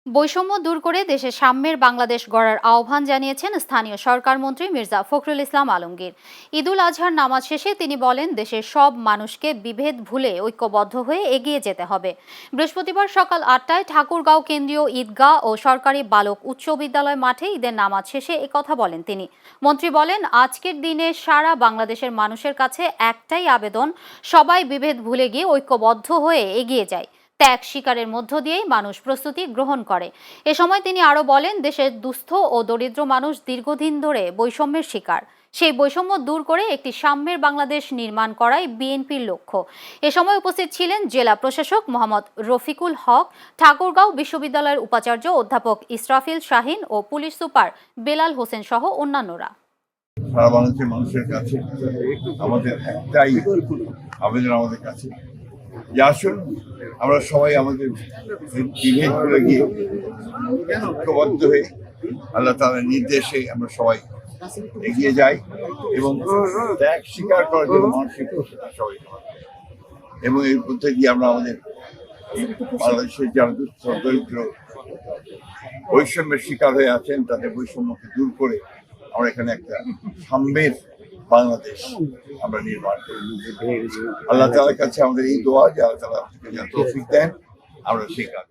বৈষম্য দূর করে দেশে সাম্যের বাংলাদেশ গড়ার আহ্বান জানিয়েছেন স্থানীয় সরকার মন্ত্রী মির্জা ফখরুল ইসলাম আলমগীর। ঈদুল আজহার নামাজ শেষে তিনি বলেন, দেশের সব মানুষকে বিভেদ ভুলে ঐক্যবদ্ধ হয়ে এগিয়ে যেতে হবে। বৃহস্পতিবার সকাল ৮টায় ঠাকুরগাঁও কেন্দ্রীয় ঈদগাহ ও সরকারি বালক উচ্চ বিদ্যালয় মাঠে ঈদের নামাজ শেষে একথা বলেন তিনি। মন্ত্রী বলেন, আজকের দিনে সারা বাংলাদেশের মানুষের কাছে একটাই আবেদন, সবাই বিভেদ ভুলে গিয়ে ঐক্যবদ্ধ হয়ে এগিয়ে যায়। ত্যাগ স্বীকারের মধ্য দিয়েই মানুষ প্রস্তুতি গ্রহণ করে। এ সময় তিনি আরো বলেন, দেশের দুস্থ ও দরিদ্র মানুষ দীর্ঘদিন ধরে বৈষম্যের শিকার। সেই বৈষম্য দূর করে একটি সাম্যের বাংলাদেশ নির্মাণ করাই বিএনপির লক্ষ্য। এ সময় উপস্থিত ছিলেন জেলা প্রশাসক মোহাম্মদ রফিকুল হক, ঠাকুরগাঁও বিশ্ববিদ্যালয়ের উপাচার্য অধ্যাপক ইসরাফিল শাহিন ও পুলিশ সুপার বেলাল হোসেন সহ অন্যান্যরা। সারা বাংলাদেশের মানুষের কাছে আমাদের একটাই আবেদন, আমাদের কাছে যে আসুন আমরা সবাই আমাদের বিভেদ করে গিয়ে ঐক্যবদ্ধ হয়ে আল্লাহ তাআলার নির্দেশে আমরা সবাই এগিয়ে যাই এবং ত্যাগ স্বীকার করার জন্য মানসিক প্রস্তুতি সবাই, এবং এর মধ্যে দিয়ে আমরা আমাদের বাংলাদেশের যারা দুস্থ দরিদ্র বৈষম্যের শিকার হয়ে আছেন তাদের বৈষম্যকে দূর করে আমরা এখানে একটা সাম্যের বাংলাদেশ আমরা নির্মাণ করি। আল্লাহ তাআলার কাছে আমাদের এই দোয়া যে আল্লাহ তাআলা তৌফিক দেন আমরা সেই কাজ